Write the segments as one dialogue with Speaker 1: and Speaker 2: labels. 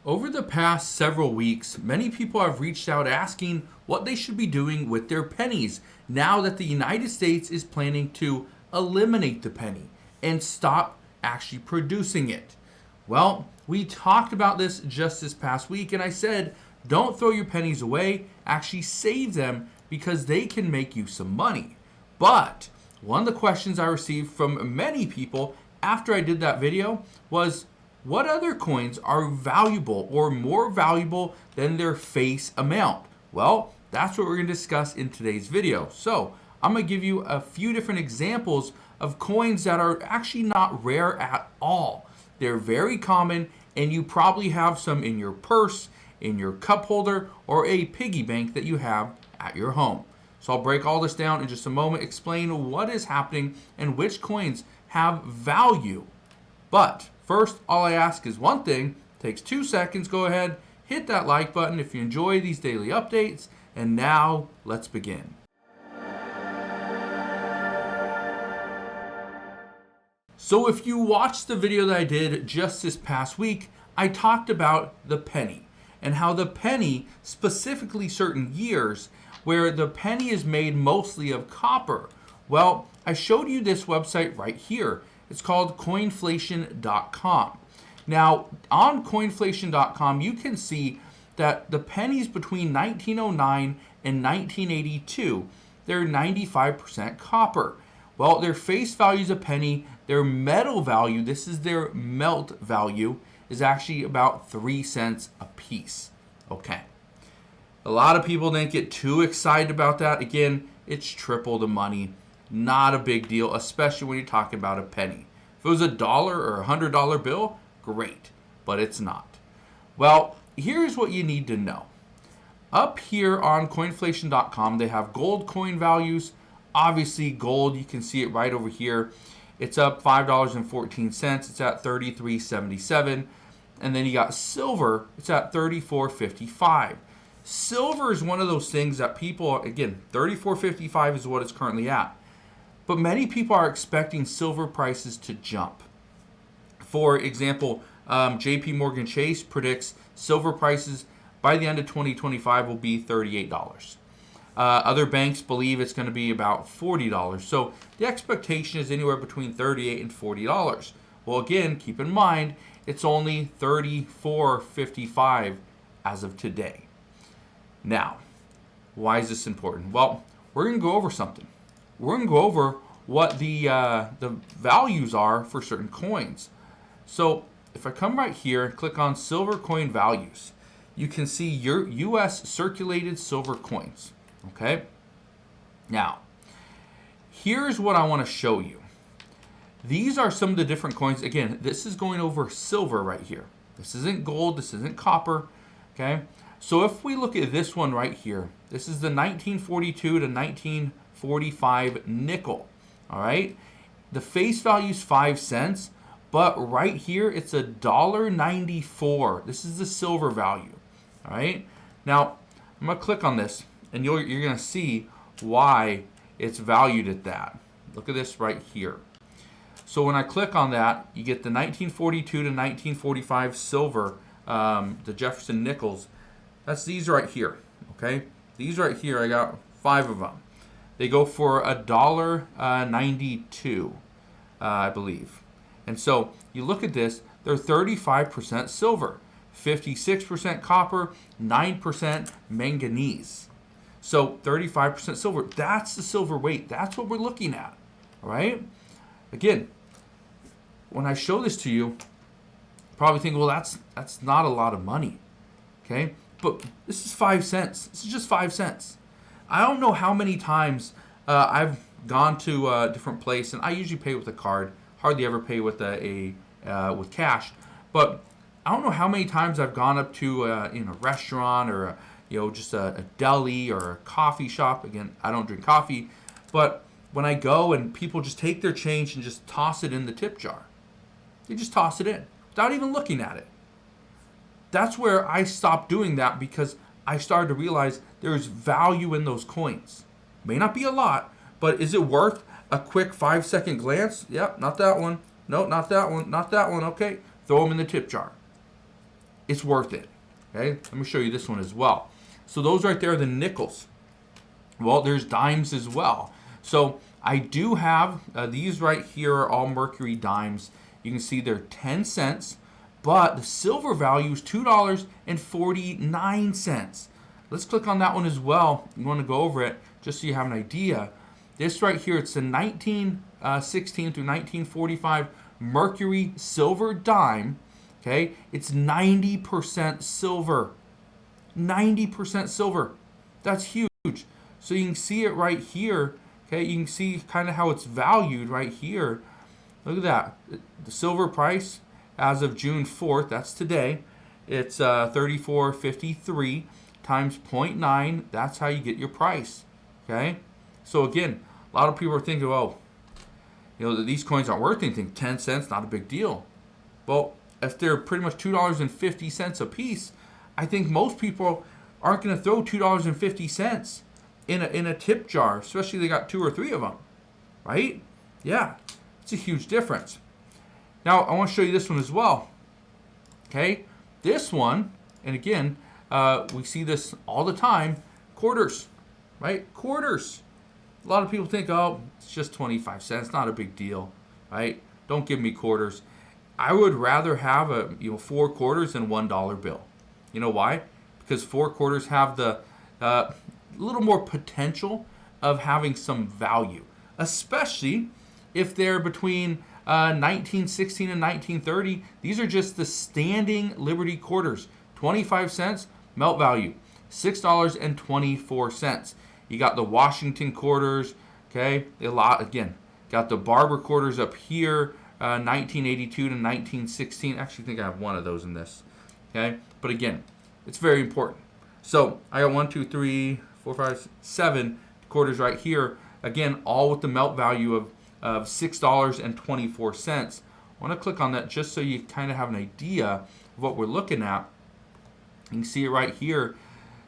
Speaker 1: Over the past several weeks, many people have reached out asking what they should be doing with their pennies now that the United States is planning to eliminate the penny and stop actually producing it. Well, we talked about this just this past week, and I said, don't throw your pennies away, actually save them because they can make you some money. But one of the questions I received from many people after I did that video was, what other coins are valuable or more valuable than their face amount? Well, that's what we're going to discuss in today's video. So I'm going to give you a few different examples of coins that are actually not rare at all. They're very common, and you probably have some in your purse, in your cup holder, or a piggy bank that you have at your home. So I'll break all this down in just a moment, explain what is happening and which coins have value. But first, all I ask is one thing. Takes 2 seconds. Go ahead, hit that like button if you enjoy these daily updates. And now, let's begin. So if you watched the video that I did just this past week, I talked about the penny and how the penny, specifically certain years, where the penny is made mostly of copper. Well, I showed you this website right here. It's called coinflation.com. Now, on coinflation.com, you can see that the pennies between 1909 and 1982, they're 95% copper. Well, their face value is a penny. Their metal value, this is their melt value, is actually about 3 cents a piece. Okay. A lot of people didn't get too excited about that. Again, it's triple the money. Not a big deal, especially when you're talking about a penny. If it was $1 or $100 bill, great, but it's not. Well, here's what you need to know. Up here on coinflation.com, they have gold coin values. Obviously, gold, you can see it right over here. It's up $5.14. It's at $33.77. And then you got silver. It's at $34.55. Silver is one of those things that people, again, $34.55 is what it's currently at. But many people are expecting silver prices to jump. For example, JP Morgan Chase predicts silver prices by the end of 2025 will be $38. Other banks believe it's going to be about $40. So the expectation is anywhere between $38 and $40. Well, again, keep in mind, it's only $34.55 as of today. Now, why is this important? Well, we're going to go over something. We're going to go over what the values are for certain coins. So if I come right here and click on silver coin values, you can see your U.S. circulated silver coins. Okay. Now, here's what I want to show you. These are some of the different coins. Again, this is going over silver right here. This isn't gold. This isn't copper. Okay. So if we look at this one right here, this is the 1942 to 1945 nickel. All right. The face value is 5 cents, but right here it's $1.94. This is the silver value. All right. Now I'm gonna click on this, and you're gonna see why it's valued at that. Look at this right here. So when I click on that, you get the 1942 to 1945 silver, the Jefferson nickels. That's these right here. Okay, these right here. I got 5 of them. They go for $1.92, I believe. And so you look at this, they're 35% silver, 56% copper, 9% manganese. So 35% silver. That's the silver weight. That's what we're looking at. All right. Again, when I show this to you, you probably think, well, that's not a lot of money. Okay, but this is 5 cents. This is just 5 cents. I don't know how many times I've gone to a different place, and I usually pay with a card. Hardly ever pay with with cash. But I don't know how many times I've gone up to a restaurant or just a deli or a coffee shop. Again, I don't drink coffee, but when I go and people just take their change and just toss it in the tip jar, they just toss it in without even looking at it. That's where I stopped doing that, because I started to realize there's value in those coins. May not be a lot, but is it worth a quick 5-second glance? Yep, not that one. No, not that one. Not that one. Okay, throw them in the tip jar. it's worth it. Okay, let me show you this one as well. So those right there are the nickels. Well, there's dimes as well. So I do have these right here are all Mercury dimes. You can see they're 10 cents, but the silver value is $2.49. Let's click on that one as well. You want to go over it just so you have an idea. This right here, it's a 1916 through 1945 Mercury silver dime. Okay, it's 90% silver. 90% silver. That's huge. So you can see it right here. Okay, you can see kind of how it's valued right here. Look at that. The silver price as of June 4th, that's today, it's $34.53 times 0.9. That's how you get your price. Okay, so again, a lot of people are thinking, well, these coins aren't worth anything. 10 cents, not a big deal. Well, if they're pretty much $2.50 a piece, I think most people aren't going to throw $2.50 in a tip jar, especially if they got 2 or 3 of them, right? Yeah, it's a huge difference. Now, I want to show you this one as well. Okay, this one, and again, we see this all the time, quarters, right? Quarters. A lot of people think, oh, it's just 25 cents, not a big deal, right? Don't give me quarters. I would rather have 4 quarters than $1 bill. You know why? Because 4 quarters have the little more potential of having some value, especially if they're between 1916 and 1930. These are just the standing Liberty quarters. 25 cents, melt value, $6.24. You got the Washington quarters, okay? A lot, again, got the Barber quarters up here, 1982 to 1916. Actually, I think I have one of those in this, okay? But again, it's very important. So I got 1, 2, 3, 4, 5, 7 quarters right here. Again, all with the melt value of $6.24. I want to click on that just so you kind of have an idea of what we're looking at. You can see it right here.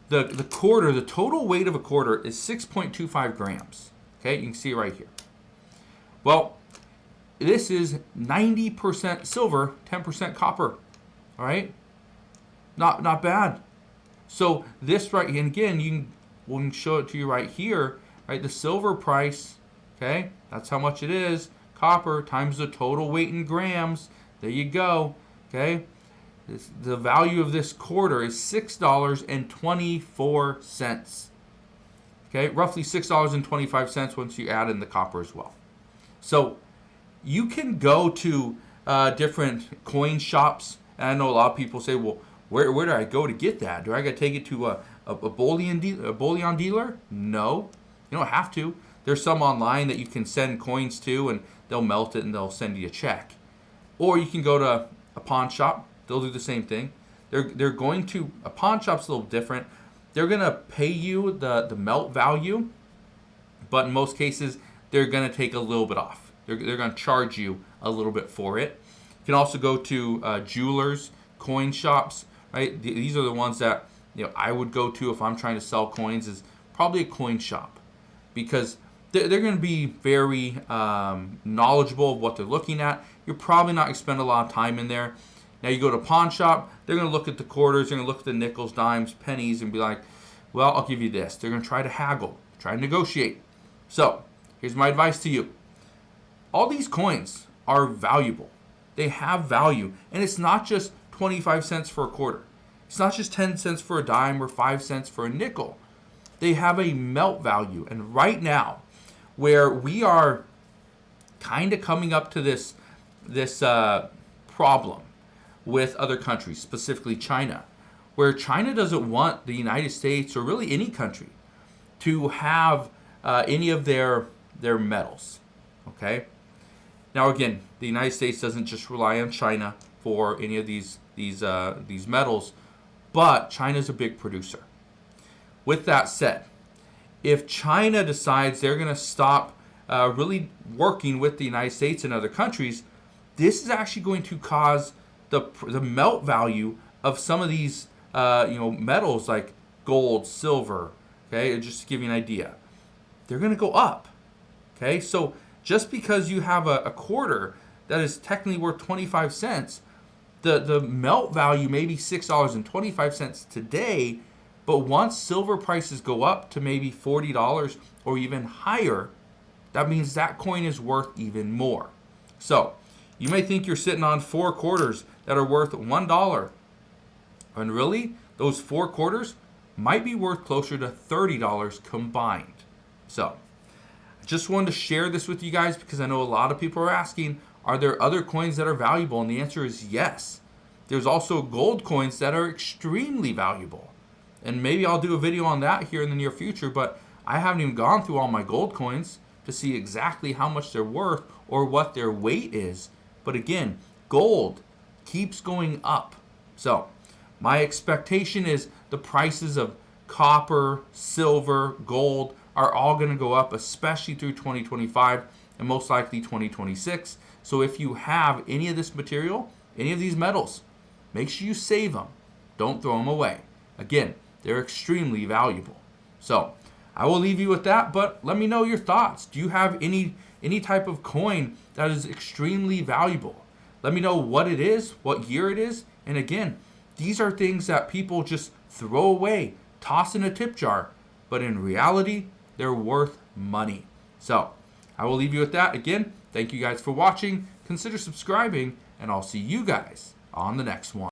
Speaker 1: The quarter, the total weight of a quarter is 6.25 grams. Okay, you can see it right here. Well, this is 90% silver, 10% copper. All right, not bad. So this right, and again, we can show it to you right here. Right, the silver price. Okay, that's how much it is. Copper times the total weight in grams. There you go. Okay, the value of this quarter is $6.24. Okay, roughly $6.25 once you add in the copper as well. So you can go to different coin shops. And I know a lot of people say, well, where do I go to get that? Do I got to take it to a bullion dealer? No, you don't have to. There's some online that you can send coins to, and they'll melt it and they'll send you a check. Or you can go to a pawn shop. They'll do the same thing. They're going to, a pawn shop's a little different. They're going to pay you the melt value, but in most cases, they're going to take a little bit off. They're going to charge you a little bit for it. You can also go to jewelers, coin shops, right? These are the ones that I would go to if I'm trying to sell coins, is probably a coin shop, because they're going to be very knowledgeable of what they're looking at. You're probably not going to spend a lot of time in there. Now you go to a pawn shop, they're going to look at the quarters, they're going to look at the nickels, dimes, pennies, and be like, well, I'll give you this. They're going to try to haggle, try to negotiate. So here's my advice to you. All these coins are valuable. They have value. And it's not just 25 cents for a quarter. It's not just 10 cents for a dime or 5 cents for a nickel. They have a melt value. And right now, where we are kind of coming up to this problem with other countries, specifically China, where China doesn't want the United States or really any country to have any of their metals. Okay. Now again, the United States doesn't just rely on China for any of these metals, but China's a big producer. With that said, if China decides they're going to stop really working with the United States and other countries, this is actually going to cause the melt value of some of these metals like gold, silver. Okay, just to give you an idea, they're going to go up. Okay, so just because you have a quarter that is technically worth 25 cents, The melt value may be $6.25 today, but once silver prices go up to maybe $40 or even higher, that means that coin is worth even more. So you may think you're sitting on 4 quarters that are worth $1. And really, those 4 quarters might be worth closer to $30 combined. So I just wanted to share this with you guys because I know a lot of people are asking, are there other coins that are valuable? And the answer is yes. There's also gold coins that are extremely valuable. And maybe I'll do a video on that here in the near future, but I haven't even gone through all my gold coins to see exactly how much they're worth or what their weight is. But again, gold keeps going up. So my expectation is the prices of copper, silver, gold are all going to go up, especially through 2025 and most likely 2026. So if you have any of this material, any of these metals, make sure you save them. Don't throw them away. Again, they're extremely valuable. So I will leave you with that, but let me know your thoughts. Do you have any type of coin that is extremely valuable? Let me know what it is, what year it is, and again, these are things that people just throw away, toss in a tip jar, but in reality, they're worth money. So I will leave you with that. Again, thank you guys for watching. Consider subscribing, and I'll see you guys on the next one.